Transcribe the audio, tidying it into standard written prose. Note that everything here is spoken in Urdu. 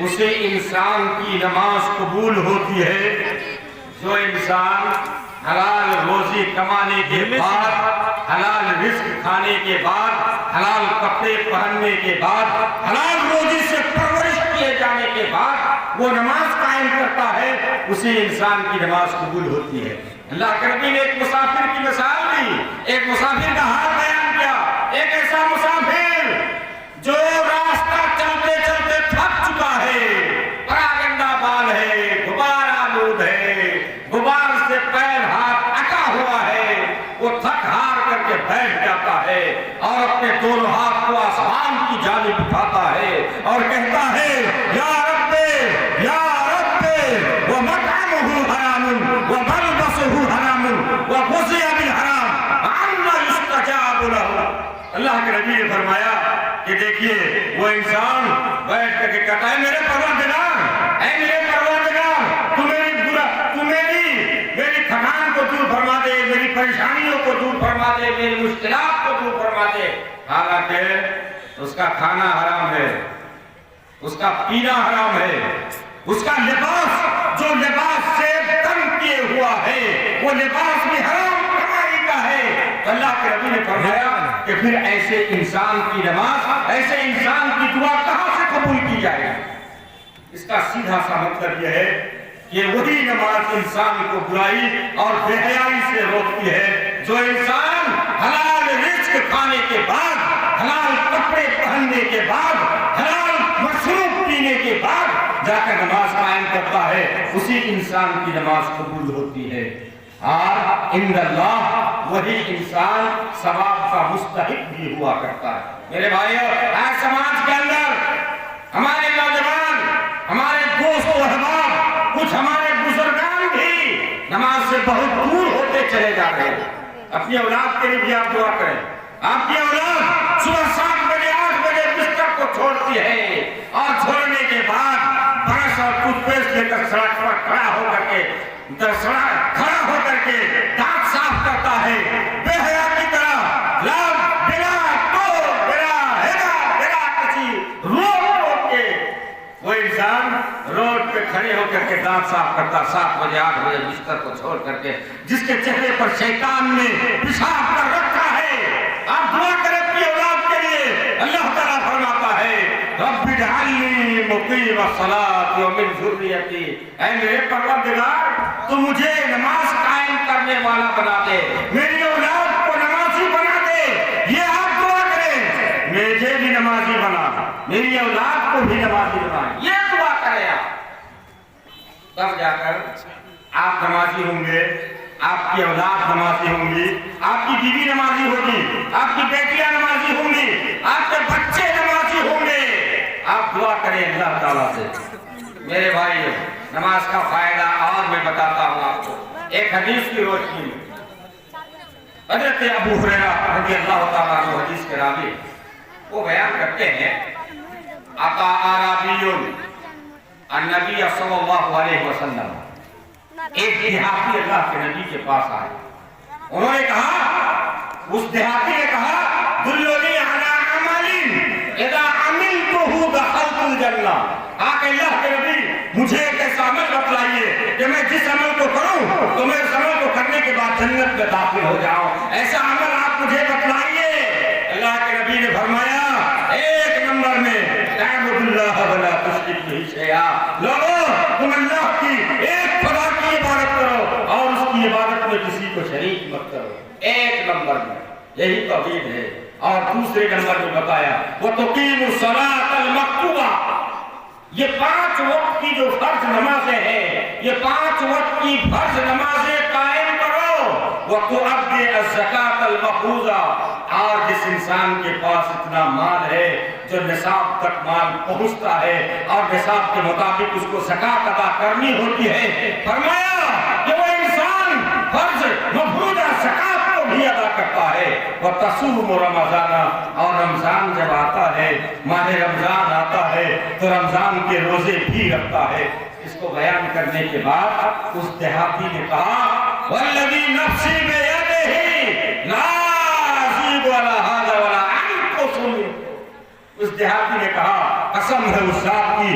اسے انسان کی نماز قبول ہوتی ہے جو انسان حلال روزی کمانے کے بعد، حلال رزق کھانے کے بعد، حلال کپڑے پہننے کے بعد، حلال روزی سے پرورش کیے جانے کے بعد وہ نماز قائم کرتا ہے، اسے انسان کی نماز قبول ہوتی ہے۔ اللہ کے نبی نے ایک مسافر کی مثال دی، ایک مسافر کا حال بیان کیا۔ ایک ایسا مسافر جو راستہ چلتے چلتے تھک چکا ہے، بڑا گندا بال ہے، غبار آلود ہے، غبار سے پیر ہاتھ اٹا ہوا ہے، وہ تھک ہار کر کے بیٹھ جاتا ہے اور اپنے دونوں ہاتھ کو آسمان کی جانب اٹھاتا ہے اور کہتا ہے یا رب یا رب ومطعمہ حرام وملبسہ حرام وغذی بالحرام عنا یستجاب لہ۔ اللہ کے نبی نے فرمایا کہ دیکھیے وہ انسان بیٹھ کر کے کہتا ہے میرے پروردگار، اے میرے پروردگار، تو میری تھکان کو دور فرما دے، میری پریشانیوں کو دور فرما دے، میری مشکلات کو دور فرما دے۔ حالانکہ اس کا کھانا حرام ہے، اس کا پینا حرام ہے، اس کا لباس جو لباس سے تنگ کیے ہوا ہے وہ لباس بھی حرام کمائی کا ہے۔ اللہ کے نبی نے فرمایا کہ پھر ایسے انسان کی نماز، ایسے انسان کی دعا کہاں سے قبول کی جائے گی؟ اس کا سیدھا سا مطلب یہ ہے کہ وہی نماز انسان کو برائی اور بے حیائی سے روکتی ہے جو انسان حلال رزق کھانے کے بعد، حلال کپڑے پہننے کے بعد، حلال مشروب پینے کے بعد جا کر نماز قائم کرتا ہے، اسی انسان کی نماز قبول ہوتی ہے۔ اور عند اللہ وہی انسان ثواب کا مستحق بھی ہوا کرتا ہے۔ میرے بھائیو، آج سماج کے اندر ہمارے نوجوان، ہمارے دوست و احباب، کچھ ہمارے بزرگان بھی نماز سے بہت دور ہوتے چلے جا رہے ہیں۔ اپنی اولاد کے لیے بھی آپ دعا کریں۔ آپ کی اولاد صبح 7 بجے 8 بجے بستر کو چھوڑتی ہے اور چھوڑنے کے بعد برش اور ٹوتھ پیسٹ لے کر سڑک پر کھڑا ہو کر کے دانت صاف کرتا ہے، بے حیا کی طرح لب بلا تو بلا کسی روک کے وہ انسان روڈ پہ کھڑے ہو کر کے دانت صاف کرتا 7 بجے 8 بجے بستر کو چھوڑ کر کے، جس کے چہرے پر شیطان نے پیشاب کر رکھا ہے۔ آپ دعا کریں اپنی اولاد کے لیے۔ اللہ تعالیٰ فرماتا ہے رب اجعلنی مقیم الصلاۃ ومن ذریتی، اے میرے پروردگار تو مجھے نماز قائم کرنے والا بنا دے، میری اولاد کو نمازی بنا دے۔ یہ آپ دعا کریں، مجھے بھی نمازی بنا، میری اولاد کو بھی نمازی بنا، یہ دعا کریں آپ۔ تب جا کر آپ نمازی ہوں گے، آپ کی اولاد نمازی ہوں گی، آپ کی بیوی نمازی ہوگی، آپ کی بیٹیاں نمازی ہوں گی، آپ کے بچے نمازی ہوں گے۔ آپ دعا کریں اللہ تعالیٰ سے۔ میرے بھائی، نماز کا فائدہ اور میں بتاتا ہوں آپ کو ایک حدیث کی روشنی میں۔ حضرت ابو ہریرہ رضی اللہ تعالیٰ عنہ حدیث کے راوی، وہ بیان کرتے ہیں اتا اعرابی النبی صلی اللہ علیہ وسلم، ایک دیہاتی اللہ کے نبی کے پاس آئے۔ انہوں نے کہا، اس دیہاتی نے کہا دلونی علی عمل اذا عملتہ دخلت الجنہ۔ آقا اللہ کے نبی مجھے ایک ایسا عمل بتلائیے کہ میں جس عمل کو کروں تو میں اس عمل کو کرنے کے بعد جنت میں داخل ہو جاؤں، ایسا عمل آپ مجھے بتلائیے۔ اللہ کے نبی نے فرمایا 1 نمبر میں اعبد اللہ ولا تشرک بہ شیئا، لوگوں تم اللہ کی ایک خدا کی عبادت کرو اور اس کی عبادت میں کسی کو شریک مت کرو۔ 1 نمبر میں یہی توحید ہے۔ اور دوسرے نمبر میں بتایا وَتُقِيمُ الصَّلَاةَ الْمَكْتُوبَةَ، یہ 5 وقت کی جو فرض نمازیں ہیں، یہ 5 وقت کی فرض نمازیں قائم کرو۔ وَتُؤَدِّ الزَّكَاةَ الْمَفْرُوضَةَ، اور جس انسان کے پاس اتنا مال ہے جو نصاب تک مال پہنچتا ہے اور نصاب کے مطابق اس کو زکوٰۃ ادا کرنی ہوتی ہے، فرمایا کہ وہ انسان فرض مفروضہ زکوٰۃ کو بھی ادا کرتا ہے۔ وَتَصُومُ رَمَضَانَ، اور رمضان جب آتا ہے، ماہ رمضان آتا ہے تو رمضان کے روزے بھی رکھتا ہے۔ اس کو بیان کرنے کے بعد اس دیہاتی نے کہا وَالَّذِي نَفْسِي بِيَدِهِ لَا أَزِيدُ عَلَىٰ هَٰذَا وَلَا أَنقُصُ مِنْهُ، اس دیہاتی نے کہا قسم ہے اس ذات کی